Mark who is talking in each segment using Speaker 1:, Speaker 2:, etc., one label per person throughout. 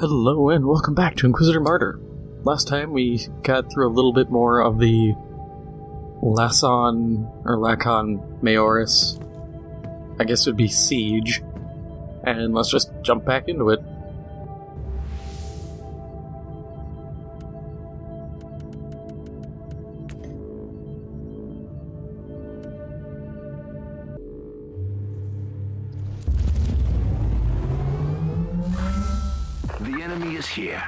Speaker 1: Hello and welcome back to Inquisitor Martyr. Last time we got through a little bit more of the Lacon Majoris, I guess it would be Siege, and let's just jump back into it.
Speaker 2: The enemy is here,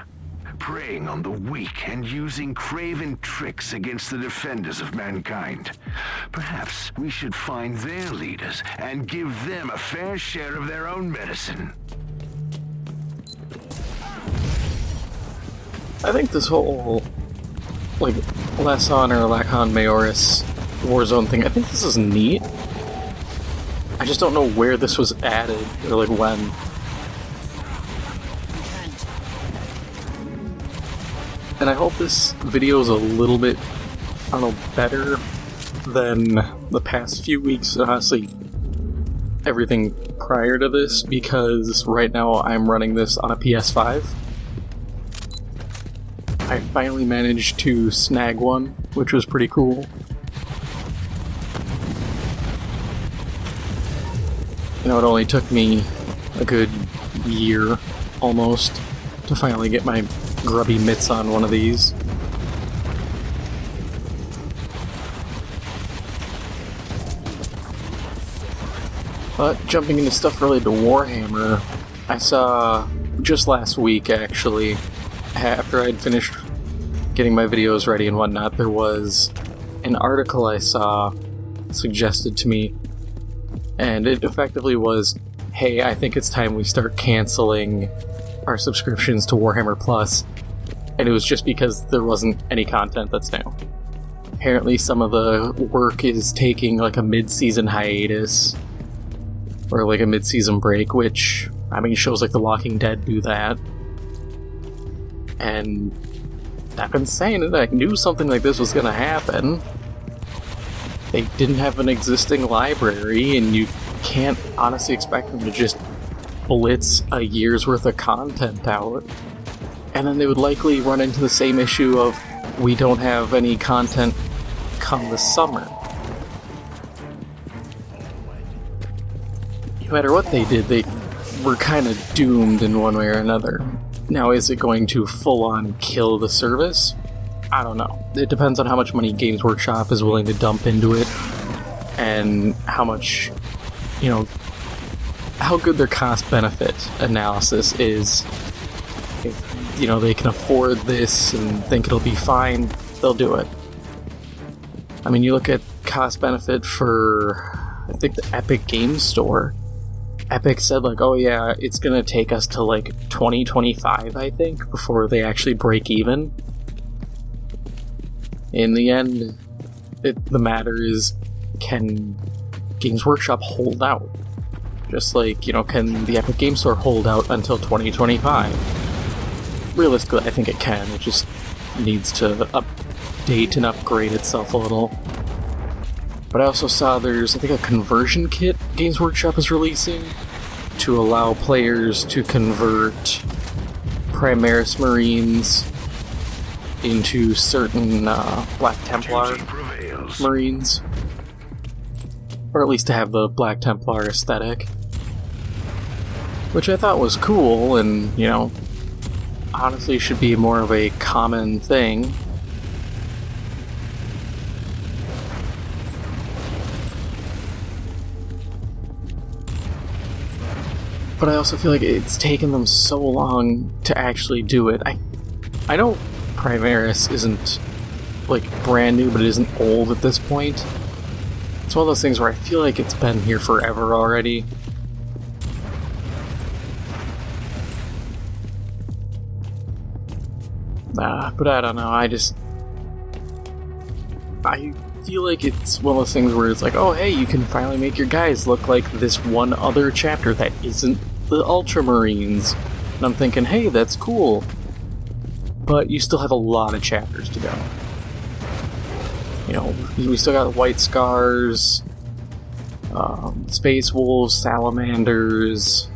Speaker 2: preying on the weak and using craven tricks against the defenders of mankind. Perhaps we should find their leaders and give them a fair share of their own medicine.
Speaker 1: I think this whole, Lacon Majoris Warzone thing, I think this is neat. I just don't know where this was added, or when. And I hope this video is a little bit, better than the past few weeks, honestly, everything prior to this, because right now I'm running this on a PS5. I finally managed to snag one, which was pretty cool. It only took me a good year, almost, to finally get my grubby mitts on one of these. But jumping into stuff related to Warhammer, I saw just last week actually, after I'd finished getting my videos ready and whatnot, there was an article I saw suggested to me, and it effectively was, hey, I think it's time we start canceling our subscriptions to Warhammer Plus, and it was just because there wasn't any content that's new. Apparently some of the work is taking a mid-season hiatus, or a mid-season break, which, shows like The Walking Dead do that. And I've been saying it, I knew something like this was gonna happen. They didn't have an existing library, and you can't honestly expect them to just blitz a year's worth of content out. And then they would likely run into the same issue of, we don't have any content come this summer. No matter what they did, they were kind of doomed in one way or another. Now, is it going to full-on kill the service? I don't know. It depends on how much money Games Workshop is willing to dump into it, and how much, how good their cost-benefit analysis is. If, they can afford this and think it'll be fine, they'll do it. You look at cost-benefit for, I think, the Epic Games Store. Epic said, oh yeah, it's gonna take us to 2025, I think, before they actually break even. In the end, the matter is, can Games Workshop hold out? Just can the Epic Games Store hold out until 2025? Realistically, I think it can. It just needs to update and upgrade itself a little. But I also saw there's, I think, a conversion kit Games Workshop is releasing to allow players to convert Primaris Marines into certain Black Templar Marines. Or at least to have the Black Templar aesthetic. Which I thought was cool, and, honestly should be more of a common thing. But I also feel like it's taken them so long to actually do it. I know Primaris isn't brand new, but it isn't old at this point. It's one of those things where I feel like it's been here forever already. But I don't know, I feel like it's one of those things where it's oh hey, you can finally make your guys look like this one other chapter that isn't the Ultramarines. And I'm thinking, hey, that's cool. But you still have a lot of chapters to go. We still got White Scars, Space Wolves, Salamanders.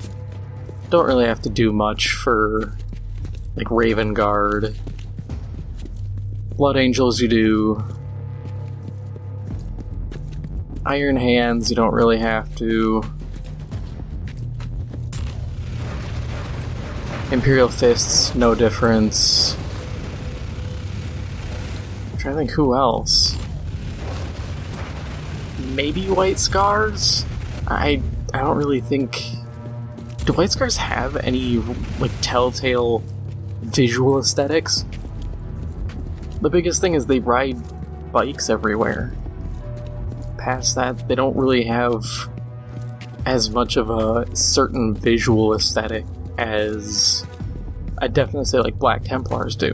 Speaker 1: Don't really have to do much for like Raven Guard. Blood Angels you do. Iron Hands you don't really have to. Imperial Fists, no difference. I'm trying to think who else. Maybe White Scars? I don't really think... Do White Scars have any, like, telltale visual aesthetics? The biggest thing is they ride bikes everywhere. Past that, they don't really have as much of a certain visual aesthetic as I'd definitely say like Black Templars do.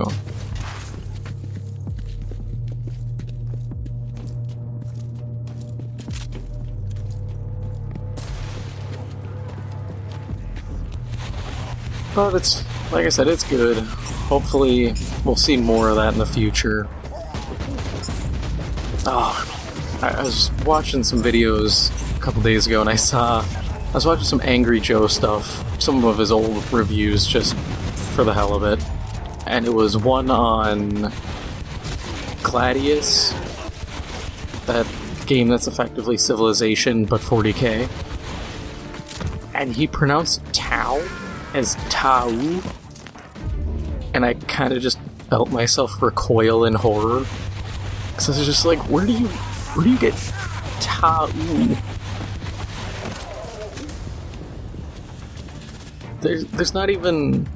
Speaker 1: But it's, like I said, it's good. Hopefully we'll see more of that in the future. Oh, I was watching some videos a couple days ago and I was watching some Angry Joe stuff, some of his old reviews just for the hell of it. And it was one on Gladius, that game that's effectively Civilization but 40k. And he pronounced Tau as Tau, and I kind of just felt myself recoil in horror. Because I was just like, where do you get Tau? There's not even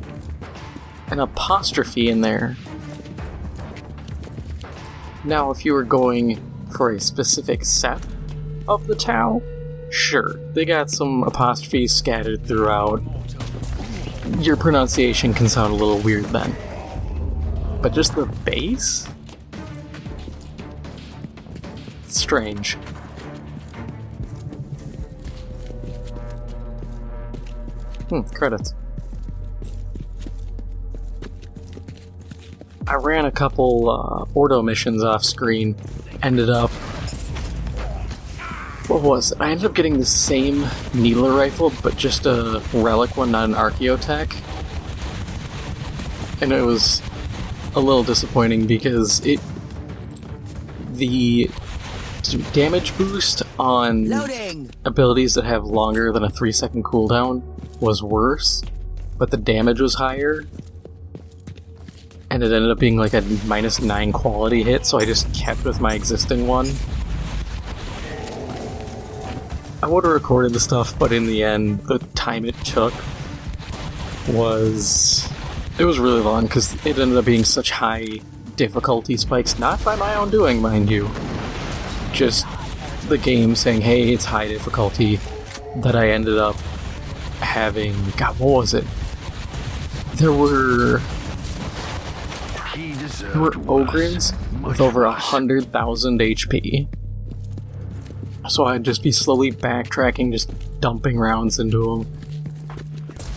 Speaker 1: an apostrophe in there. Now, if you were going for a specific set of the Tau, sure, they got some apostrophes scattered throughout. Your pronunciation can sound a little weird then. But just the base? Strange. Credits. I ran a couple Ordo missions off screen. Ended up... What was it? I ended up getting the same needler rifle, but just a relic one, not an Archaeotech. And it was a little disappointing because the damage boost on abilities that have longer than a 3-second cooldown was worse, but the damage was higher. And it ended up being like a -9 quality hit, so I just kept with my existing one. I would have recorded the stuff, but in the end, the time it took was really long, because it ended up being such high difficulty spikes, not by my own doing, mind you. Just the game saying, hey, it's high difficulty, that I ended up having... God, what was it? There were Ogryns with over 100,000 HP. So I'd just be slowly backtracking, just dumping rounds into them.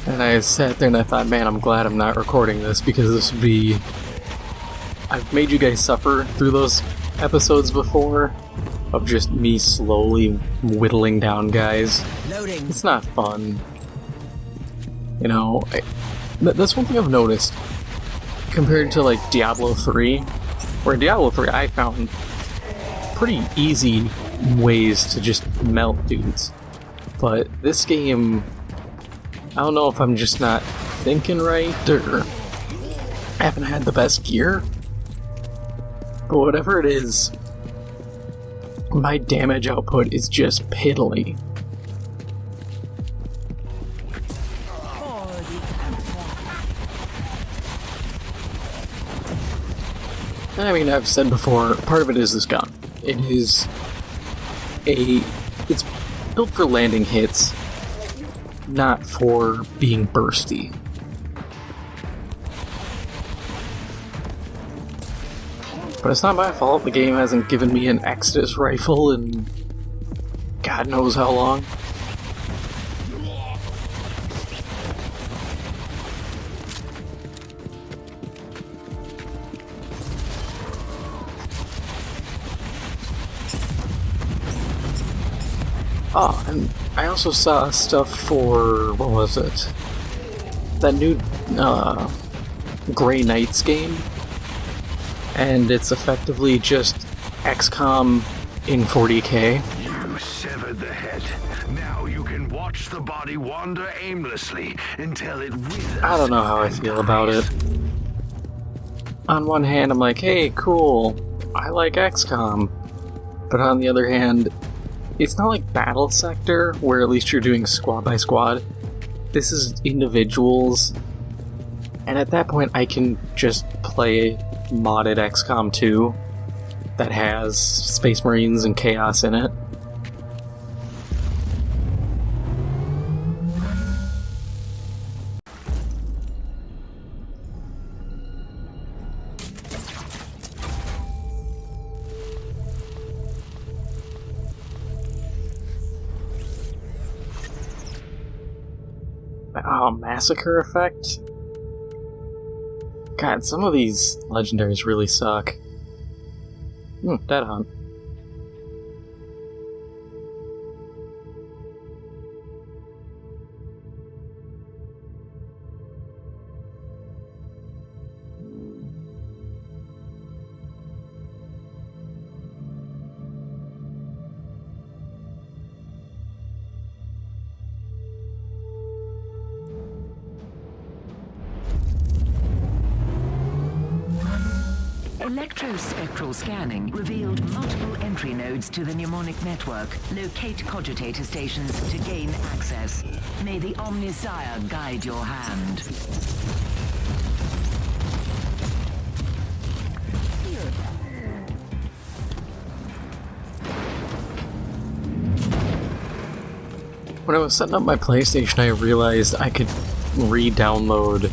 Speaker 1: And I sat there and I thought, man, I'm glad I'm not recording this, because this would be... I've made you guys suffer through those episodes before, of just me slowly whittling down guys. Loading. It's not fun. You know, that's one thing I've noticed, compared to like Diablo 3, where in Diablo 3 I found pretty easy ways to just melt dudes. But this game, I don't know if I'm just not thinking right, or I haven't had the best gear, but whatever it is, my damage output is just piddly. And I mean, I've said before, part of it is this gun. It's built for landing hits, not for being bursty. But it's not my fault the game hasn't given me an Exodus rifle in God knows how long. Oh, and I also saw stuff for, what was it? That new Grey Knights game, and it's effectively just XCOM in 40K.
Speaker 2: You severed the head. Now you can watch the body wander aimlessly until it withers.
Speaker 1: I don't know how I feel about it. On one hand, I'm like, hey, cool, I like XCOM. But on the other hand, it's not like Battle Sector, where at least you're doing squad by squad. This is individuals. And at that point, I can just play modded XCOM 2 that has Space Marines and Chaos in it. Oh, Massacre Effect? God, some of these legendaries really suck. Dead Hunt.
Speaker 3: Electrospectral scanning revealed multiple entry nodes to the mnemonic network. Locate cogitator stations to gain access. May the Omnisire guide your hand.
Speaker 1: When I was setting up my PlayStation, I realized I could re-download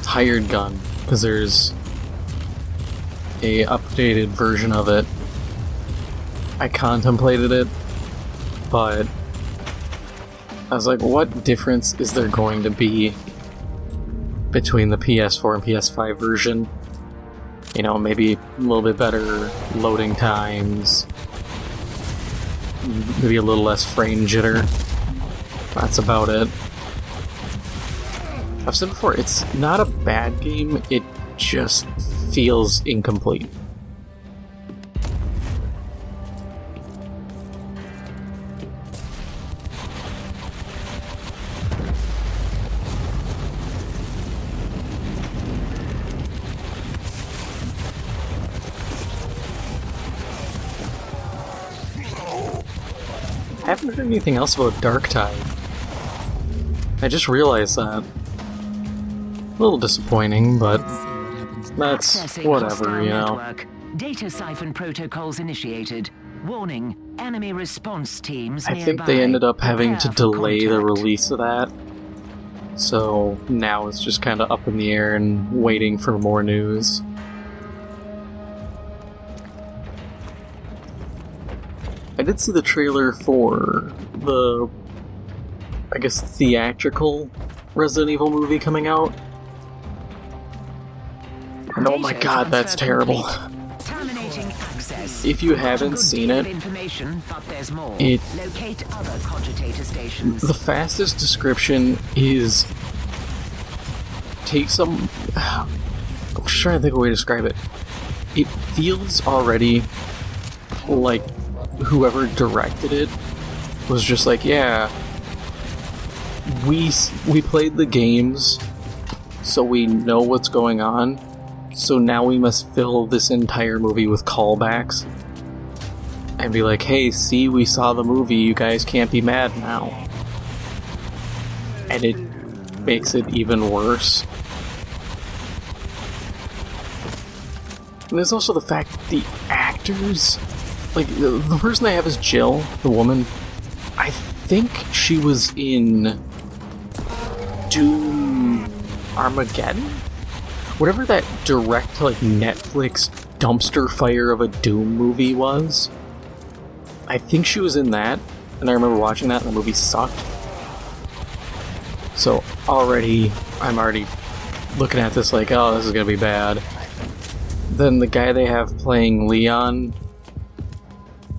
Speaker 1: Hired Gun, because there's a updated version of it. I contemplated it, but I was like, what difference is there going to be between the PS4 and PS5 version? You know, maybe a little bit better loading times, maybe a little less frame jitter. That's about it. I've said before, it's not a bad game, it just feels incomplete. I haven't heard anything else about Darktide. I just realized that. A little disappointing, but that's whatever, you know.
Speaker 3: Network. Data siphon protocols initiated. Warning, enemy response teams
Speaker 1: I think they ended up having to delay the release of that. So now it's just kind of up in the air and waiting for more news. I did see the trailer for the, I guess, theatrical Resident Evil movie coming out. And oh my god, that's terrible. If you haven't seen it, the fastest description is take some... I'm just trying to think of a way to describe it. It feels already like whoever directed it was just like, yeah, we played the games, so we know what's going on. So now we must fill this entire movie with callbacks and be like, hey, see, we saw the movie, you guys can't be mad now. And it makes it even worse. And there's also the fact that the actors, like, the person I have is Jill, the woman. I think she was in Doom Armageddon? Whatever that direct, like, Netflix dumpster fire of a Doom movie was, I think she was in that, and I remember watching that, and the movie sucked. So I'm already looking at this like, oh, this is gonna be bad. Then the guy they have playing Leon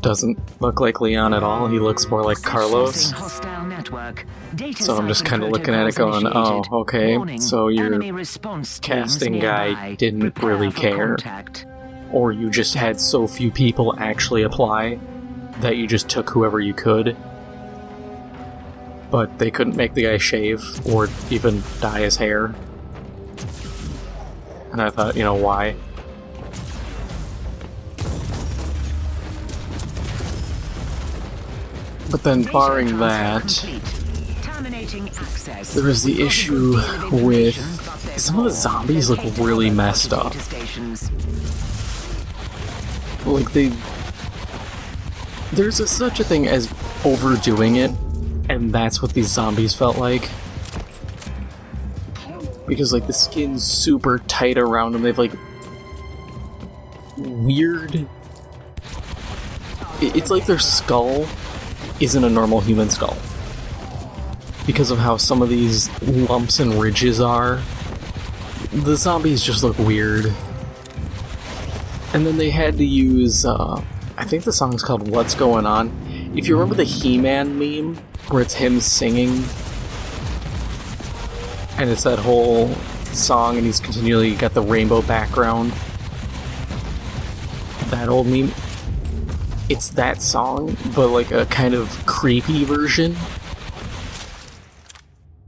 Speaker 1: doesn't look like Leon at all. He looks more like Carlos.
Speaker 3: Hostile network.
Speaker 1: So I'm just kind of looking at it going, oh, okay, so your casting guy didn't really care. Or you just had so few people actually apply that you just took whoever you could. But they couldn't make the guy shave or even dye his hair. And I thought, why? But then barring that, there was the issue with some of the zombies look really messed up. Like there's such a thing as overdoing it, and that's what these zombies felt like. Because like the skin's super tight around them, they've like weird. It's like their skull isn't a normal human skull. Because of how some of these lumps and ridges are, the zombies just look weird. And then they had to use, I think the song's called What's Going On. If you remember the He-Man meme, where it's him singing, and it's that whole song and he's continually got the rainbow background, that old meme, it's that song, but like a kind of creepy version.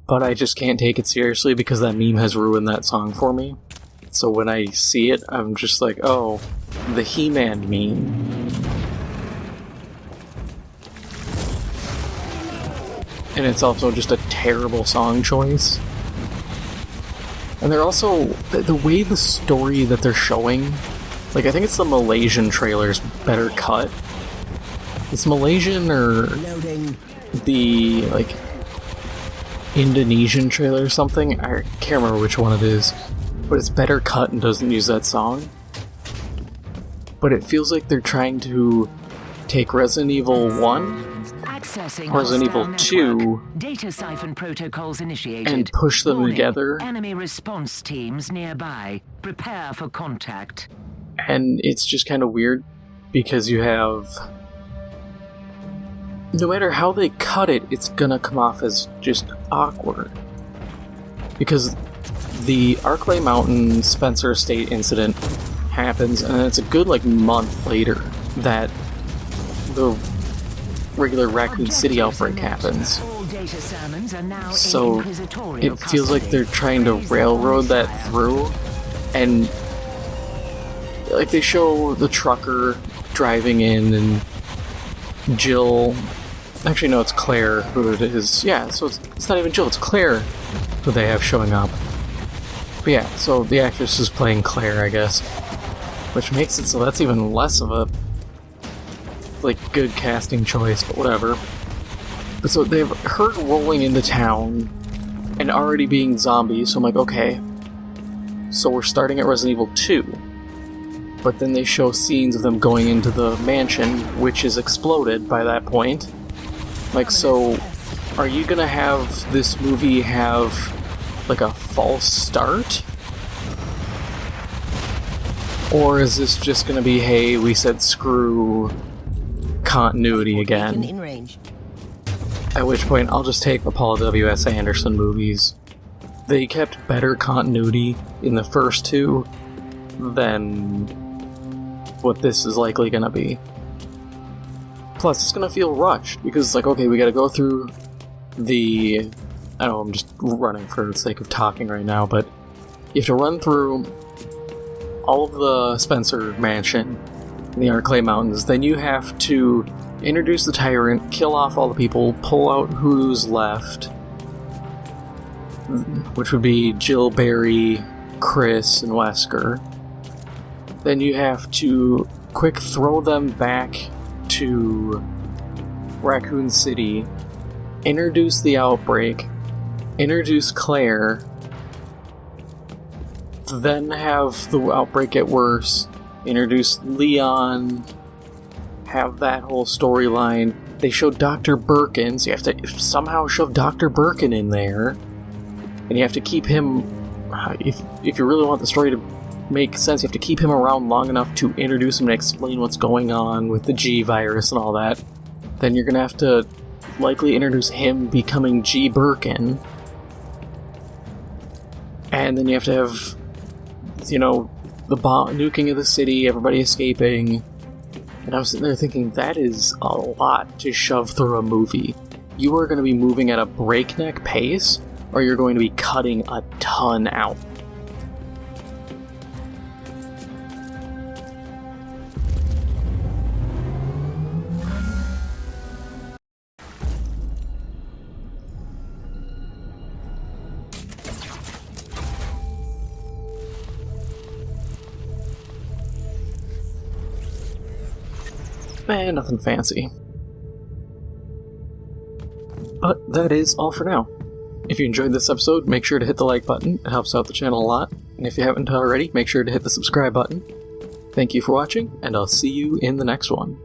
Speaker 1: But I just can't take it seriously because that meme has ruined that song for me. So when I see it, I'm just like, oh, the He-Man meme. And it's also just a terrible song choice. And they're also, the way the story that they're showing, like I think it's the Malaysian trailer's better cut. It's Malaysian or the, like, Indonesian trailer or something? I can't remember which one it is. But it's better cut and doesn't use that song. But it feels like they're trying to take Resident Evil 1, Resident Evil 2,
Speaker 3: data siphon protocols initiated.
Speaker 1: And push them together.
Speaker 3: Enemy response teams nearby. Prepare for contact.
Speaker 1: And it's just kind of weird because you have... No matter how they cut it, it's gonna come off as just awkward. Because the Arklay Mountain Spencer Estate incident happens, and it's a good, month later that the regular Raccoon City outbreak happens. So it feels like they're trying to railroad that through, and they show the trucker driving in, and Jill... Actually, no, it's Claire who it is. Yeah, so it's not even Jill, it's Claire who they have showing up. But yeah, so the actress is playing Claire, I guess. Which makes it so that's even less of a, good casting choice, but whatever. But so they've her rolling into town and already being zombies, so I'm like, okay. So we're starting at Resident Evil 2. But then they show scenes of them going into the mansion, which is exploded by that point. So, are you gonna have this movie have, a false start? Or is this just gonna be, hey, we said screw continuity again? At which point, I'll just take the Paul W.S. Anderson movies. They kept better continuity in the first two than what this is likely gonna be. Plus, it's gonna feel rushed, because, okay, we gotta go through the... I know I'm just running for the sake of talking right now, but you have to run through all of the Spencer Mansion, the Arklay Mountains, then you have to introduce the tyrant, kill off all the people, pull out who's left, which would be Jill, Barry, Chris, and Wesker. Then you have to quick throw them back to Raccoon City, introduce the outbreak, introduce Claire, then have the outbreak get worse, introduce Leon, have that whole storyline. They showed Dr. Birkin, so you have to somehow shove Dr. Birkin in there, and you have to keep him, if you really want the story to make sense, you have to keep him around long enough to introduce him and explain what's going on with the G virus and all that. Then you're gonna have to likely introduce him becoming G. Birkin. And then you have to have, you know, the nuking of the city, everybody escaping. And I was sitting there thinking, that is a lot to shove through a movie. You are going to be moving at a breakneck pace, or you're going to be cutting a ton out. Nothing fancy. But that is all for now. If you enjoyed this episode, make sure to hit the like button. It helps out the channel a lot. And if you haven't already, make sure to hit the subscribe button. Thank you for watching, and I'll see you in the next one.